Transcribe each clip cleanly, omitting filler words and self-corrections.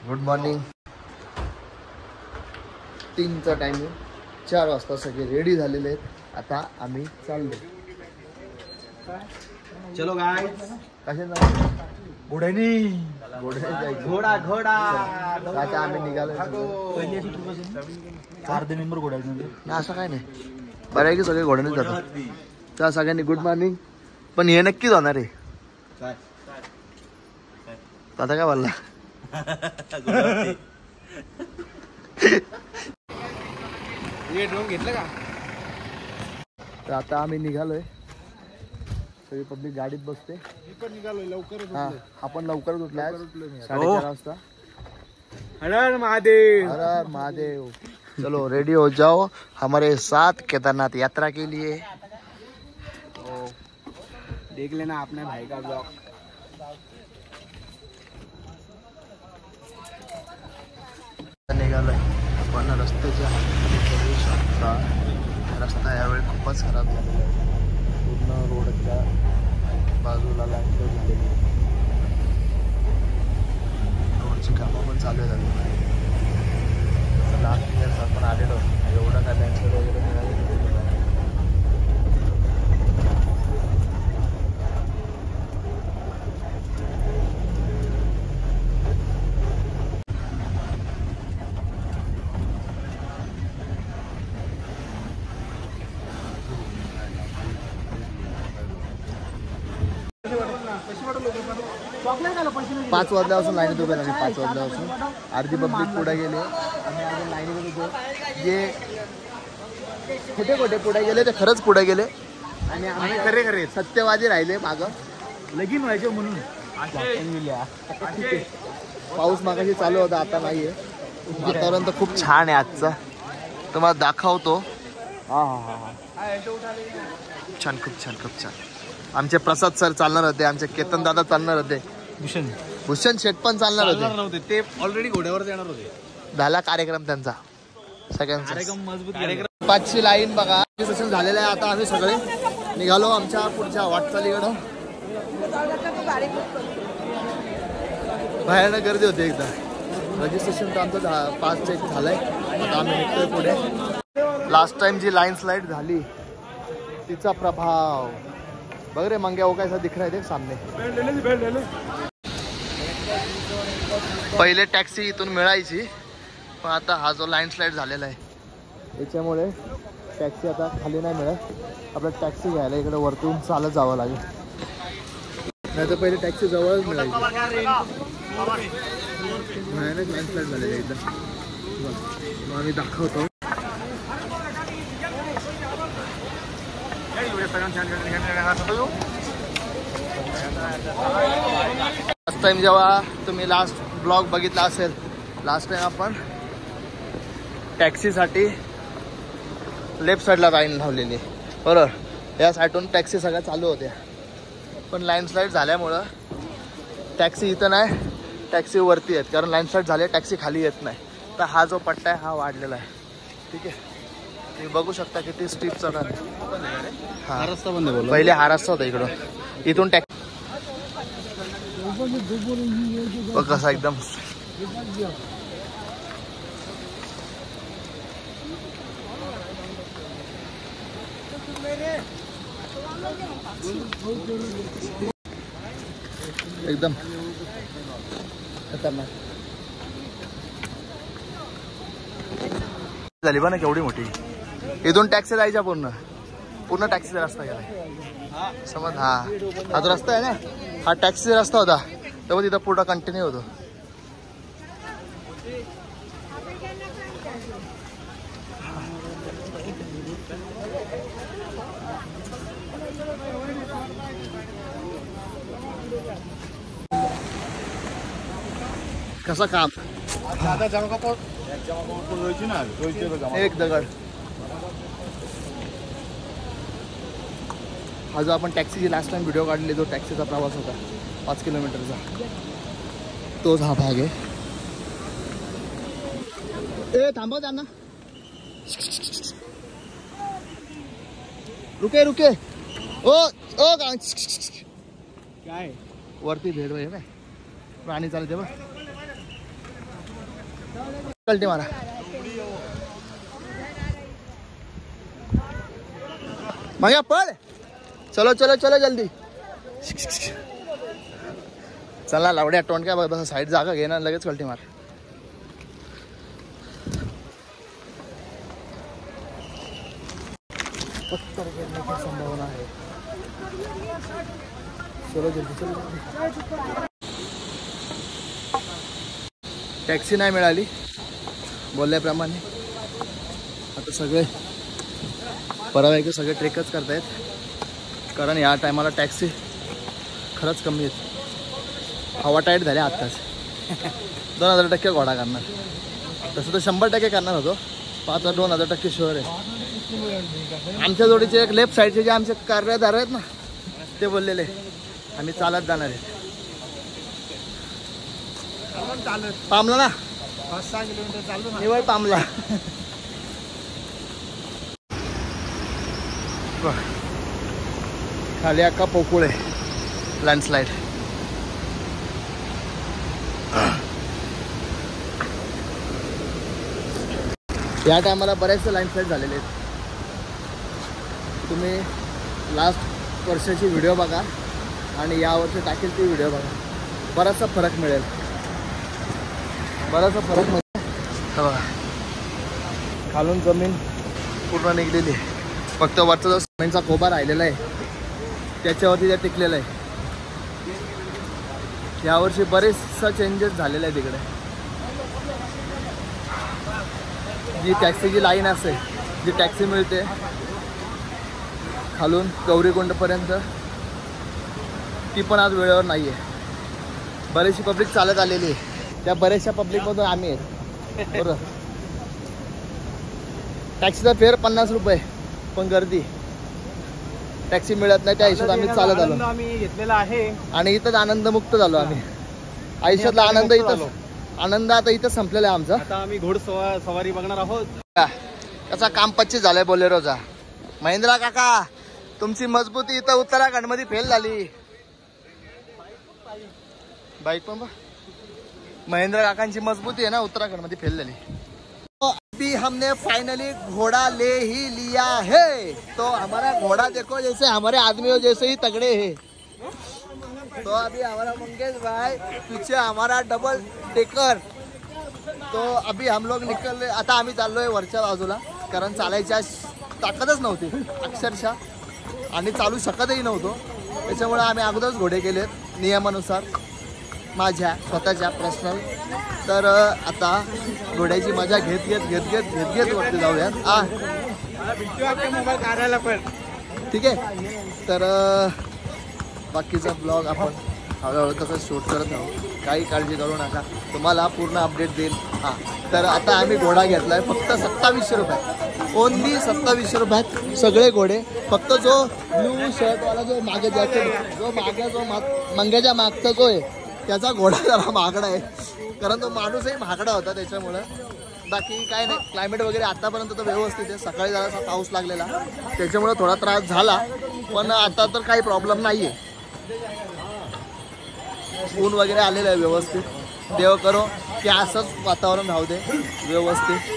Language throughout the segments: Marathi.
Good morning. 3चा टायमिंग. 4 वाजता सगळे रेडी झालेले आहेत. आता आम्ही चाललो. चलो गाइस. कसे जाऊ? घोड्यानी घोडा घोडा. आता आम्ही निघालो. 4 मेंबर घोड्याचे. नाही असं काय नाही. बरं आहे की सगळे घोड्यानेच जातात. त्या सगळ्यांनी गुड मॉर्निंग. पण हे नक्कीच होणार आहे. आता काय बोलला? घेतलं का? तर आता आम्ही निघालोय. सगळी पब्लिक गाडीत बसते. मी पण निघालोय लवकर. हा आपण लवकरच उठलाय. 4:30 वाजता. हर हर महादेव. हर हर महादेव. चलो रेडी हो जाओ हमारे साथ केदारनाथ यात्रा के लिए. देख लेना अपने भाई का ब्लॉग. निघालोय आपण रस्त्याच्या बघू शकता. रस्ता यावेळी खूपच खराब झालेला आहे. पूर्ण रोडच्या बाजूला लँडस्लाईड झालेली आहे. रोडची कामं पण चालू झाली. लास्ट इयर्स आपण आलेलो एवढं काय लँडस्लाईड वगैरे निघालेलं. पाच वाजल्यापासून लाईनीत उभे राहिले. 5 वाजल्यापासून अर्धी पब्लिक पुढे गेले. आम्ही अजून लाईनीत होतो. जे खोटे पुढे गेले ते खरंच पुढे गेले आणि आम्ही खरे सत्यवादी राहिले मागं. लगीन व्हायचे म्हणून. पाऊस मागाशी चालू होता, आता नाहीये. वातावरण तर खूप छान आहे आजचं. तुम्हाला दाखवतो. हा छान, खूप छान. आमचे प्रसाद सर चालणार होते. आमचे केतन दादा चालणार होते. भूषण शेठ पण चालणार होते. ते ऑलरेडी घोड्यावर येणार होते. झाला कार्यक्रम त्यांचा सगळ्यांचा. कार्यक्रम मजबूत. 5ची लाईन बघा. रजिस्ट्रेशन झालेलं आहे. आता आम्ही सगळे निघालो आमच्या पुढच्या वाटचालीकडं. भयानक गर्दी होती एकदा. रजिस्ट्रेशन तर आमचं 5 चेक झालंय. आता आम्ही निघतोय पुढे. लास्ट टाइम जी लाईन स्लाइड झाली तिचा प्रभाव बघ रे मंग्या. वो कैसा दिख रहा है देख सामने. पहिले टॅक्सी इथून मिळायची, पण आता हा जो लाईन स्लाइड झालेला आहे याच्यामुळे टॅक्सी आता खाली नाही मिळत. आपल्याला टॅक्सी घ्यायला इकडे वरतून चालत जावं लागेल. नाही तर पहिले टॅक्सी जवळच मिळायची. भयानक लाईन स्लाइड झालेलं आहे एकदम. मग आम्ही दाखवतो. लास्ट टाइम जेव्हा तुम्ही लास्ट ब्लॉग बघितला असेल, लास्ट टाइम आपण टॅक्सीसाठी लेफ्ट साईडला लाईन लावलेली बरोबर. या साईडून टॅक्सी सगळ्या चालू होत्या, पण लाईन स्लाईड झाल्यामुळं टॅक्सी इथं नाही, टॅक्सी वरती आहेत. कारण लाईन स्लाईड झाली, टॅक्सी खाली येत नाही. तर हा जो पट्टा आहे हा वाढलेला आहे. ठीक आहे, तुम्ही बघू शकता किती स्टीप चढ. हा रस्ता बंद. पहिले हा रस्ता होता इकडून. इथून टॅक्सी कसा एकदम एकदम खतरनाक झाली बा ना. केवढी मोठी. इथून टॅक्सी जायच्या पूर्ण टॅक्सीचा रस्ता गेला समज. हा जो रस्ता आहे ना, हा टॅक्सीचा रस्ता होता. तेव्हा तिथं पुढं कंटिन्यू होतो. कसं काम. एक दगड. हा जो आपण टॅक्सीची लास्ट टाइम व्हिडिओ काढले, जो टॅक्सीचा प्रवास होता 5 किलोमीटरचा, तोच हा भाग आहे. ए थांबव त्यांना. रुके रुके. ओ ओ काय वरती भेट आहे काय प्राणी चालते बघ. कल्टी मारा. मागे पळ. चलो चलो चलो जल्दी. चला लावड्या टोन काय बघ, साईड जागा घे ना, लगेच कल्टी मार. पत्थर गिरने की संभावना है. चलो जल्दी चलो. टॅक्सी नाही मिळाली बोलल्याप्रमाणे. आता सगळे बऱ्यापैकी सगळे ट्रेकच करतायत, कारण या टायमाला टॅक्सी खरंच कमी आहेत. हवा टाईट झाली आत्ताच. 2000% घोडा करणार. तसं तर 100% करणार होतो, पण आता 2000% शुअर आहे. आमच्या जोडीचे एक लेफ्ट साईडचे जे आमचे कार्यदार आहेत ना, ते बोललेले आम्ही चालत जाणार आहे. पामला ना 5-6 किलोमीटर चाललो ना, निवळ पामला. खाली अक्का पोकुळे लँडस्लाईड. या टायमाला बरेचसे लँडस्लाईड झालेले आहेत. तुम्ही लास्ट वर्षाची व्हिडिओ बघा आणि यावर्षी टाकेल ती व्हिडिओ बघा, बराचसा फरक मिळेल. बराचसा फरक मिळेल. बघा खालून जमीन पूर्ण निघलेली आहे. फक्त वरचा जो सिमेंटचा कोबा राहिलेला आहे त्याच्यावरती ते टिकलेलं आहे. यावर्षी बरेचसा चेंजेस झालेला आहे तिकडे. जी टॅक्सीची लाईन असते, जी टॅक्सी मिळते खालून गौरीकुंडपर्यंत, ती पण आज वेळेवर नाही आहे. बरीचशी पब्लिक चालत आलेली आहे. त्या बऱ्याचशा पब्लिकमधून आम्ही आहेत. बरोबर. टॅक्सीचा फेअर 50 रुपये, पण गर्दी, टॅक्सी मिळत नाही. त्या हिशोबात आम्ही चालत आलो. आम्ही घेतलेला आहे आणि इथंच आनंदमुक्त झालो आम्ही. आयुष्यातला आनंद इथं, आनंद आता इथं संपलेला आहे आमचा. आता आम्ही घोडसवारी बघणार आहोत. त्याचा काम 25 झालंय बोलेरोचा. महेंद्रा काका, तुमची मजबूती इथं उत्तराखंड मध्ये फेल झाली. बाईक पण महेंद्र काकांची मजबूती है ना उत्तराखंड मध्ये फेल झाली. तो अभी हमने फाइनली घोड़ा ले ही लिया है. तो हमारा घोड़ा देखो, जैसे हमारे आदमियों जैसे ही तगड़े है. तो अभी हमारा मंगेश भाई पीछे हमारा डबल टेकर. तो अभी हम लोग निकल. आता आम्ही चाललोय वरच्या बाजूला, कारण चालायच्या ताकदच नव्हती अक्षरशः, आणि चालू शकतही नव्हतो. त्याच्यामुळे आम्ही अगोदरच घोडे केलेत नियमानुसार, माझ्या स्वतःच्या पर्सनल. तर आता घोड्याची मजा घेत घेत वरती जाऊयात. मोबाईल काढायला पण ठीक आहे. तर बाकीचा ब्लॉग आपण हळूहळू तसं शूट करत आहोत, काही काळजी करू नका, तुम्हाला पूर्ण अपडेट देईल. हां, तर आता आम्ही घोडा घेतला आहे फक्त 2700 रुपयात. ओनली 2700 रुपयात सगळे घोडे. फक्त जो ब्लू शर्टवाला जो मागे जॅकेट, जो मागे जो मंग्याच्या मागचा जो आहे त्याचा घोडा जरा महागडा आहे, कारण तो माणूसही महागडा होता त्याच्यामुळं. बाकी काय नाही, क्लायमेट वगैरे आतापर्यंत तर व्यवस्थित आहे. सकाळी जरासा पाऊस लागलेला त्याच्यामुळं थोडा त्रास झाला, पण आता तर काही प्रॉब्लेम नाही आहे. ऊन वगैरे आलेलं आहे व्यवस्थित. देव करो की असंच वातावरण राहू दे व्यवस्थित.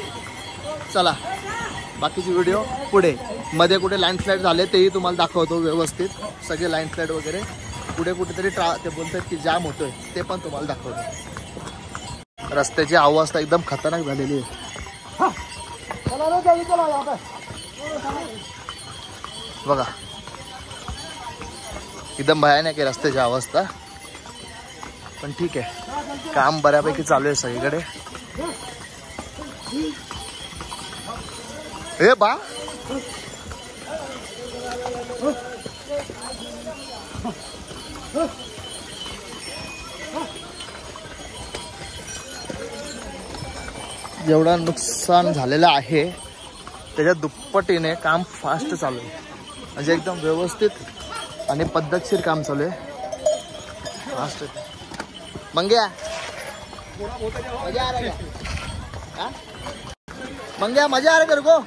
चला बाकीची व्हिडिओ पुढे. मध्ये कुठे लँडस्लाईड झाले तेही तुम्हाला दाखवतो व्यवस्थित. सगळे लँडस्लाईड वगैरे पुढे कुठेतरी ते बोलतात की जाम होतोय, ते पण तुम्हाला दाखवतो. रस्त्याची अवस्था एकदम खतरनाक झालेली आहे बघा, एकदम भयानक आहे रस्त्याची अवस्था. पण ठीक आहे, काम बऱ्यापैकी चालू आहे सगळीकडे. ए बा, जेवढा नुकसान झालेलं आहे त्याच्या दुप्पटीने काम फास्ट चालू आहे. म्हणजे एकदम व्यवस्थित आणि पद्धतशीर काम चालू आहे. फास्ट मंग्या, मजा आ रहा है? मंग्या मजा आ रहा है तेरे को?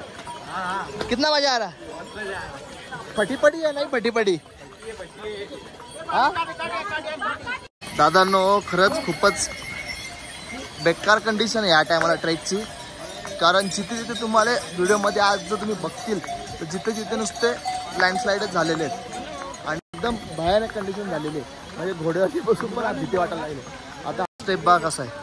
कितना मजा आ रहा है? फटी पडी है नाही फटी पडी? दादांनो खरंच खूपच बेकार कंडिशन आहे या टायमाला ट्रेकची. कारण जिथे जिथे तुम्हाला व्हिडिओमध्ये आज जर तुम्ही बघतील तर जिथे जिथे नुसते लँडस्लाईडच झालेले आहेत आणि एकदम भयानक कंडिशन झालेली आहे. म्हणजे घोड्यावरती बसून पण आज भीती वाटायला लागली. आता स्टेप बघा कसा आहे.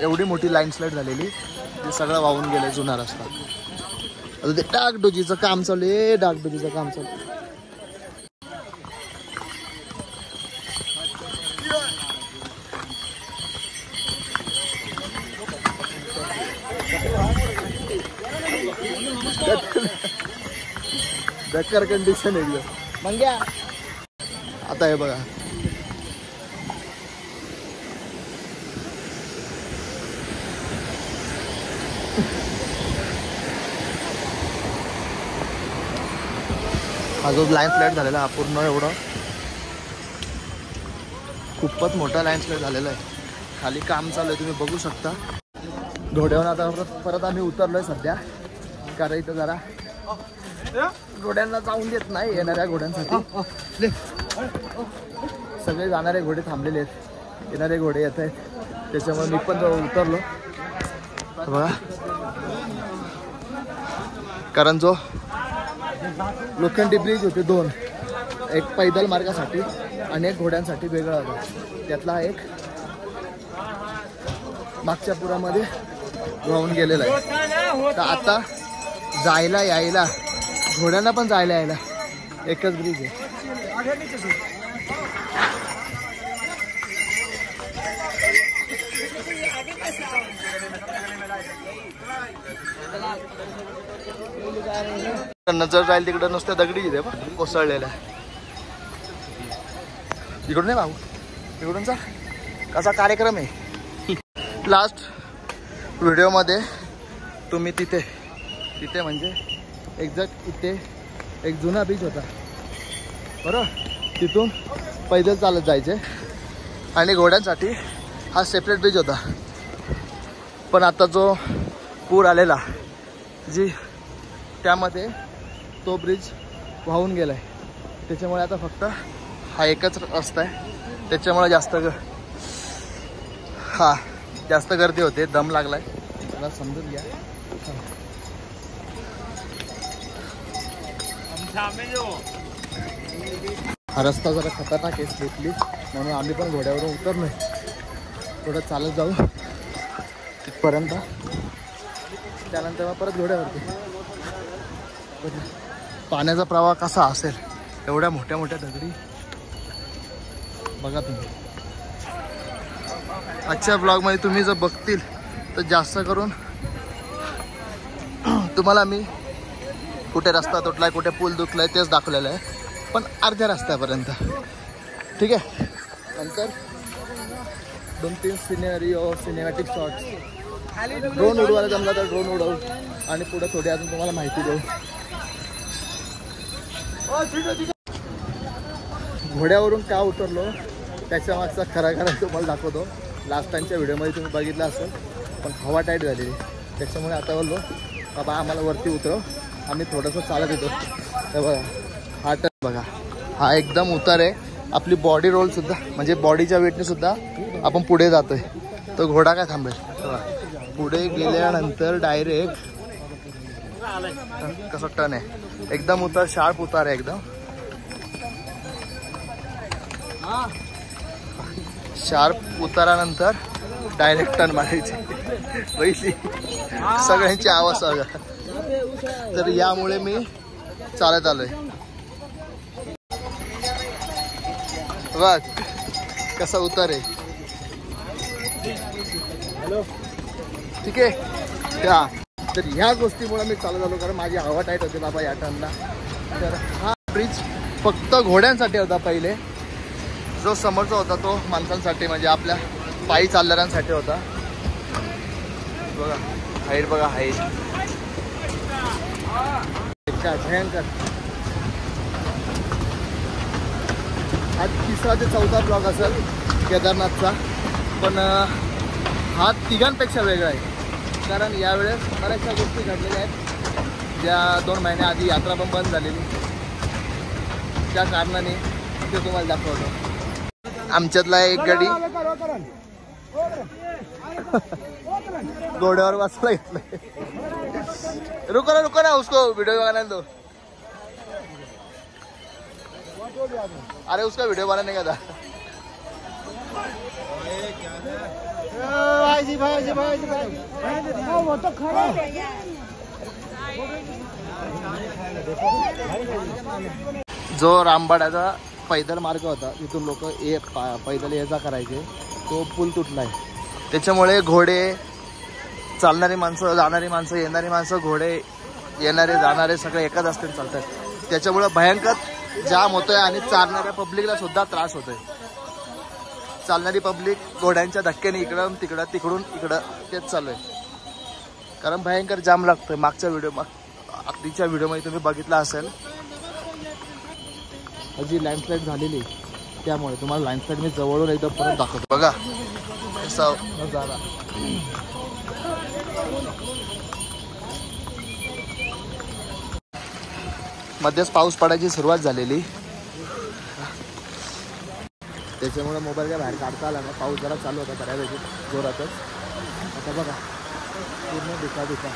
एवढी मोठी लँडस्लाईड झालेली ते सगळं वाहून गेलं जुना रस्ता. आता ते डागडुजीचं काम चालू आहे. डागडुजीचं काम चालू आहे. बेकार कंडिशन एकदम. मग आता हे बघा हा जो लँडस्लाईड झालेला हा पूर्ण एवढं खूपच मोठा लँडस्लाईड झालेला आहे. खाली काम चालू आहे तुम्ही बघू शकता. घोड्यावर आता परत आम्ही उतरलोय सध्या. कारण इथं जरा घोड्यांना जाऊन देत नाही येणाऱ्या घोड्यांसाठी. सगळे जाणारे घोडे थांबलेले आहेत. येणारे घोडे येत आहेत त्याच्यामुळे मी पण उतरलो बघा. कारण जो लोखंडी ब्रिज होते दोन, एक पैदल मार्गासाठी आणि एक घोड्यांसाठी वेगळा होता. त्यातला एक मागच्या पुरामध्ये वाहून गेलेला आहे. तर आता जायला यायला घोड्यांना पण जायला यायला एकच ब्रिज आहे. नजर जाईल तिकडं नुसत्या दगडी इथे कोसळलेल्या. इकडून नाही भाऊ, इकडूनचा कसा कार्यक्रम आहे. लास्ट व्हिडिओमध्ये तुम्ही तिथे म्हणजे एक्झॅक्ट इथे एक जुना बीच होता बरोबर. तिथून पैदल चालत जायचे आणि घोड्यांसाठी हा सेपरेट ब्रिज होता. पण आता जो पूर आलेला जी त्यामध्ये तो ब्रिज वाहून गेला आहे. त्याच्यामुळे आता फक्त हा एकच रस्ता आहे. त्याच्यामुळे जास्त गर्दी होते. दम लागलाय मला समजून घ्या. हा रस्ता जरा खतरनाक आहे स्लिपली म्हणून आम्ही पण घोड्यावरून उतरलोय. थोडं चालत जाऊ तिथपर्यंत. त्यानंतर मग परत घोड्यावरती. पाण्याचा प्रवाह कसा असेल एवढ्या मोठ्या मोठ्या दगडी बघा तुम्ही. आजच्या ब्लॉगमध्ये तुम्ही जर बघतील तर जास्त करून तुम्हाला मी कुठे रस्ता तुटलाय कुठे पूल दुखलाय तेच दाखवलेलं आहे. पण अर्ध्या रस्त्यापर्यंत ठीक आहे. नंतर 2-3 सिनेमॅटिक शॉट्स. ड्रोन उडवायला जमला तर ड्रोन उडवू आणि पुढे थोडी अजून तुम्हाला माहिती देऊ. घोड्यावरून का उतरलो त्याच्या मागचा खरा तुम्हाला दाखवतो. लास्ट टाइमच्या व्हिडिओमध्ये तुम्ही बघितलं असेल. पण हवा टाईट झालेली त्याच्यामुळे आता बोललो बाबा आम्हाला वरती उतरव, आम्ही थोडंसं चालत येतो. तर बघा हा टर्न बघा, हा एकदम उतार आहे. आपली बॉडी रोलसुद्धा म्हणजे बॉडीच्या वेटनेसुद्धा आपण पुढे जातो आहे. तो घोडा काय थांबेल. पुढे गेल्यानंतर डायरेक्ट कसं टर्न आहे. एकदम उतार शार्प उतार आहे एकदम. शार्प उतारानंतर डायरेक्ट टर्न मारायचे. पहिली सगळ्यांची आवाज बघा. तर यामुळे मी चालत आलोय. बघ कसा उतार आहे. ठीक आहे. तर ह्या गोष्टीमुळे मी चालत आलो कारण माझी हवा टाईट होते बाबा या टर्नला. तर हा ब्रिज फक्त घोड्यांसाठी होता पहिले. जो समोरचा होता तो माणसांसाठी म्हणजे आपल्या पायी चालणाऱ्यांसाठी होता. बघा हाईट बघा हाईट काय भयंकर. हा 3रा ते 4था ब्लॉग असेल केदारनाथचा. पण हा तिघांपेक्षा वेगळा आहे कारण यावेळेस बऱ्याचशा गोष्टी घडलेल्या आहेत ज्या 2 महिन्याआधी यात्रा पण बंद झालेली. त्या कारणाने ते तुम्हाला दाखवतो. आमच्यातला एक गडी घोड्यावर बसला घेतलाय. रुको ना उसको वीडियो बनाने दो. अरे उसका वीडियो बनाने का था. जो रामबाडाचा पैदल मार्ग होता तिथून लोक पैदल ये जा करायचे, तो पूल तुटलाय. त्याच्यामुळे घोडे, चालणारी माणसं, जाणारी माणसं, येणारी माणसं, घोडे येणारे जाणारे सगळे एकाच रस्त्याने चालतात. त्याच्यामुळे भयंकर जाम होतोय आणि चालणाऱ्या पब्लिकला सुद्धा त्रास होतोय. चालणारी पब्लिक घोड्यांच्या धक्क्याने इकडं तिकडं तिकडून इकडं तेच चालू आहे. कारण भयंकर जाम लागतोय. मागच्या व्हिडिओमध्ये तुम्ही बघितला असेल, जी लँडस्लाईड झालेली त्यामुळे तुम्हाला लँडस्लाईड मी जवळून एकदा परत दाखवतो. बघा कसा नजारा. मध्येच पाऊस पडायची सुरुवात झालेली, त्याच्यामुळे मोबाईल काय बाहेर काढता आला ना. पाऊस जरा चालू होता बऱ्यापैकी जोरातच. आता बघा पूर्ण धुका.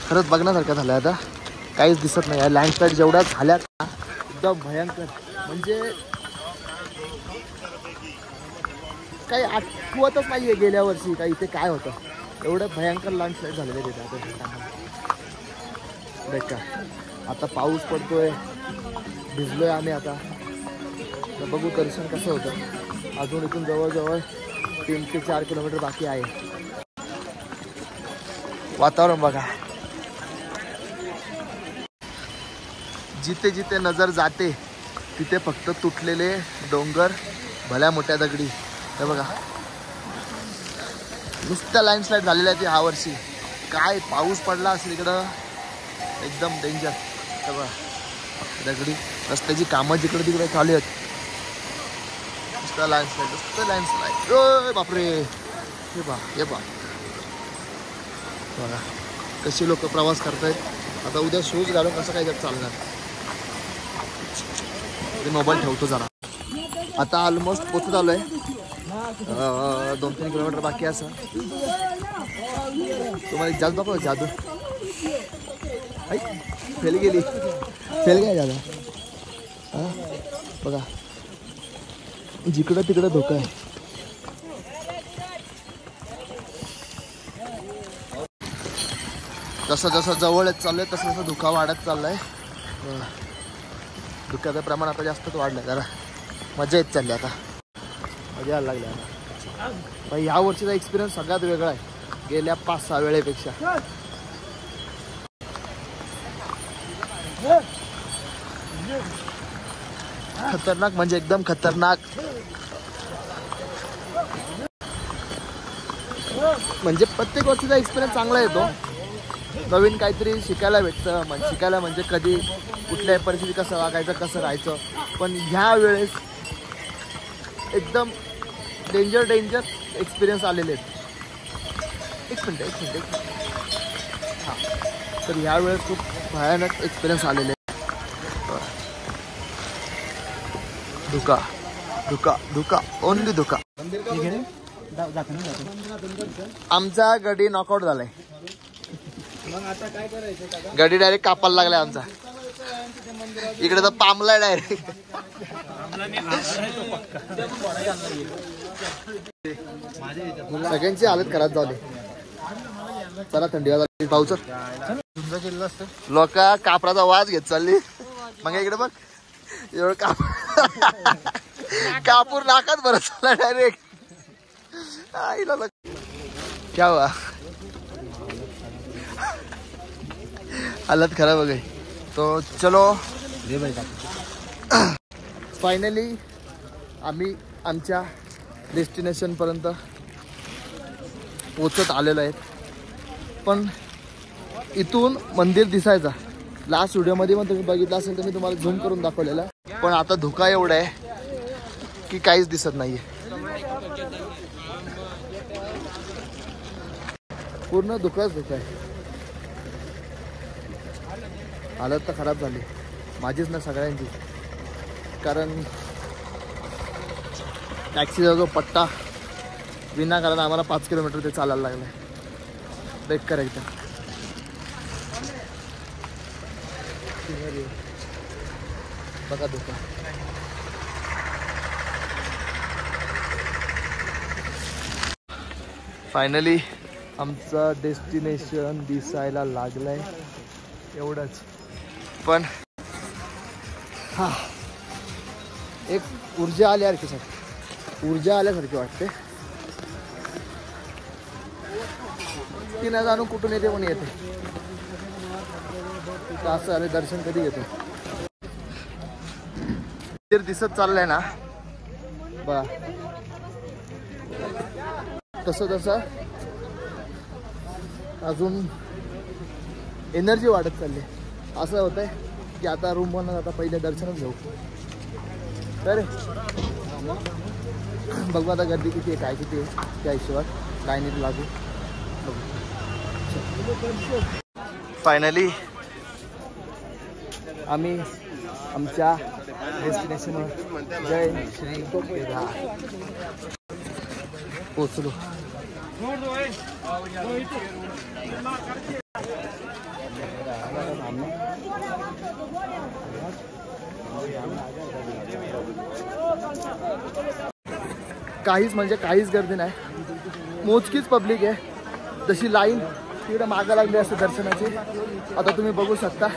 खरंच बघण्यासारखं झालं. आता काहीच दिसत नाही. लँडस्लाईड जेवढ्या झाल्या एकदम भयंकर, म्हणजे काही आठवतच नाहीये गेल्या वर्षी काही इथे काय होतं. एवढं भयंकर लँडस्लाईड झालेलं आहे तिथे. आता आता पाऊस पडतोय, भिजलोय आम्ही. आता बघू दर्शन कसं होतं. अजून इथून जवळजवळ 3 ते 4 किलोमीटर बाकी आहे. वातावरण बघा. जिथे जिथे नजर जाते तिथे फक्त तुटलेले डोंगर, भल्या मोठ्या दगडी. हे बघा नुसत्या लँडस्लाईड झालेल्या आहेत ह्या वर्षी. काय पाऊस पडला असेल इकडं एकदम डेंजर. हे बघा दगडी. रस्त्याची कामं जिकडे तिकडे चालू आहेत. नुसतं लँडस्लाईड. बापरे. हे बघा कशी लोक प्रवास करतायत. आता उद्या शूज घालून कसं काय जग चालणार. मोबाईल ठेवतो जरा. आता ऑलमोस्ट पोचत आलोय. 2-3 किलोमीटर बाकी असं. तुम्हाला एक जादू दाखव. जादू फेल काय जादा. बघा जिकडं तिकडं धोका आहे. जसं जसं जवळ येत चाललंय तसं तसं धुका वाढत चाललाय. धुक्याचं प्रमाण आता जास्तच वाढलंय. जरा मजा येत चालली. आता मजा यायला लागली. आता ह्या वर्षीचा एक्सपिरियन्स सगळ्यात वेगळा आहे गेल्या 5-6 वेळेपेक्षा. खतरनाक म्हणजे एकदम खतरनाक. म्हणजे प्रत्येक वर्षीचा एक्सपिरियन्स चांगला येतो. नवीन काहीतरी शिकायला भेटतं. शिकायला म्हणजे कधी कुठल्याही परिस्थितीत कसं वागायचं, कसं राहायचं. पण ह्या वेळेस एकदम डेंजर एक्सपिरियन्स आलेले आहेत. एक मिनिट. हां तर ह्या वेळेस खूप भयानक एक्सपिरियन्स आलेले आहेत. धुका ओनली धुका. आमचा गडी नॉकआउट झालाय. गडी डायरेक्ट कापायला लागलाय आमचा. इकडे तर पामलाय डायरेक्ट. सगळ्यांची हालत खराब झाली. चला थंडी वाजली. पाऊस लोक कापराचा वास घेत चालली. मग इकडे बघ एवढं कापूर नाकात भरत चालला डायरेक्ट. क्या हुआ. हालत खराब हो गई. तो चलो फायनली आम्ही आमच्या डेस्टिनेशनपर्यंत पोचत आलेलो आहेत. पण इथून मंदिर दिसायचा. लास्ट व्हिडिओमध्ये पण तुम्ही बघितलं असेल तर मी तुम्हाला झूम करून दाखवलेला. पण आता धुका एवढा आहे की काहीच दिसत नाहीये. पूर्ण धुकाच आहे. हालत तर खराब झाली. माझीच ना सगळ्यांची. कारण टॅक्सीचा जो पट्टा विनाकारण आम्हाला 5 किलोमीटर ते चालायला लागलं आहे. बेकार एकदम. बघा दुकान. फायनली आमचं डेस्टिनेशन दिसायला लागलंय. एवढंच. पण हा एक ऊर्जा आल्यासारखी आल्यासारखी वाटते. ती न जाणून कुठून येते कोणी येते असं. अरे दर्शन कधी घेतो दिसत चाललंय ना बघा. तसं अजून एनर्जी वाढत चालली. असं होतंय की आता रूम बनवून आता पहिले दर्शनच घेऊ. तर बघू आता गर्दी किती आहे काय किती आहे त्या हिशोबात लाईनीत लागू. फायनली आम्ही आमच्या डेस्टिनेशनवर जय श्री केदार पोचलो. काहीच म्हणजे काहीच गर्दी नाही. मोजकीच पब्लिक आहे. जशी लाईन तिकडे मागं लागली असते दर्शनाची आता तुम्ही बघू शकता.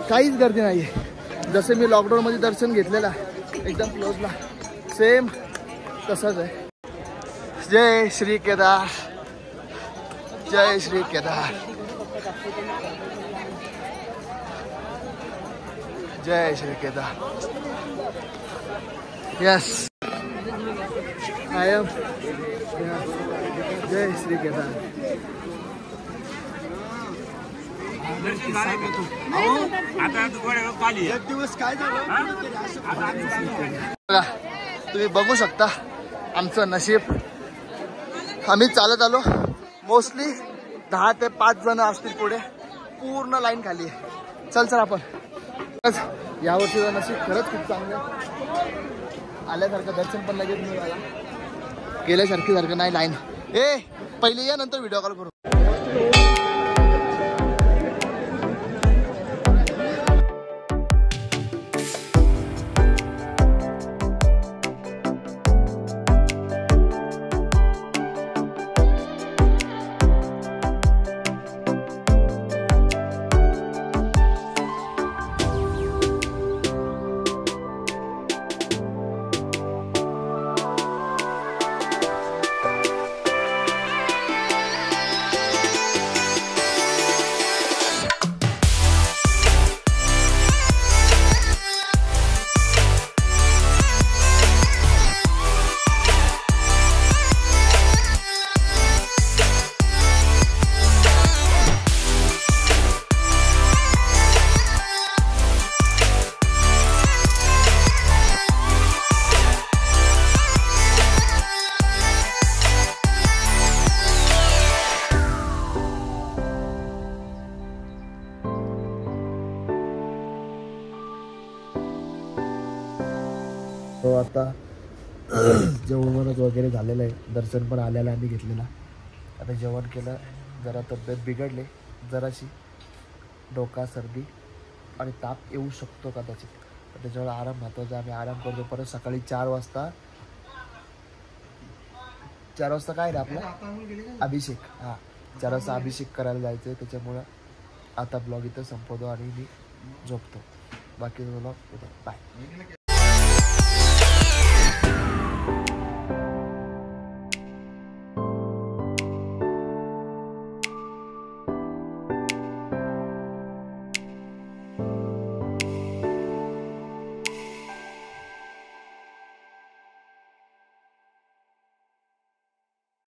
काहीच गर्दी नाही आहे. जसे मी लॉकडाऊनमध्ये दर्शन घेतलेला एकदम क्लोजला सेम तसंच आहे. जय श्री केदार जय श्री केदार जय Shri Kedar. Yes I am जय श्री केदार. तुम्ही बघू शकता आमचं नशीब. आम्ही चालत आलो. मोस्टली 10 ते 5 जण असतील पुढे. पूर्ण लाईन खाली आहे. चल आपण. यावर्षीचं नशीब खरंच खूप चांगलं आल्यासारखं. दर्शन पण लगेच मिळाला. गेल्यासारखी नाही लाईन. पहिले या नंतर व्हिडिओ कॉल करू. तो आता जेवणच वगैरे झालेलं आहे. दर्शन पण आलेलं आम्ही घेतलेला. आता जेवण केलं. जरा तब्येत बिघडली जराशी. डोका सर्दी आणि ताप येऊ शकतो कदाचित. त्याच्यावर आराम महत्त्वाचा. आम्ही आराम करतो. परत सकाळी 4 वाजता काय रे आपला अभिषेक. हां 4 वाजता अभिषेक करायला जायचं आहे. त्याच्यामुळं आता ब्लॉग इथं संपवतो आणि मी झोपतो. बाकी ब्लॉग उद्या. बाय.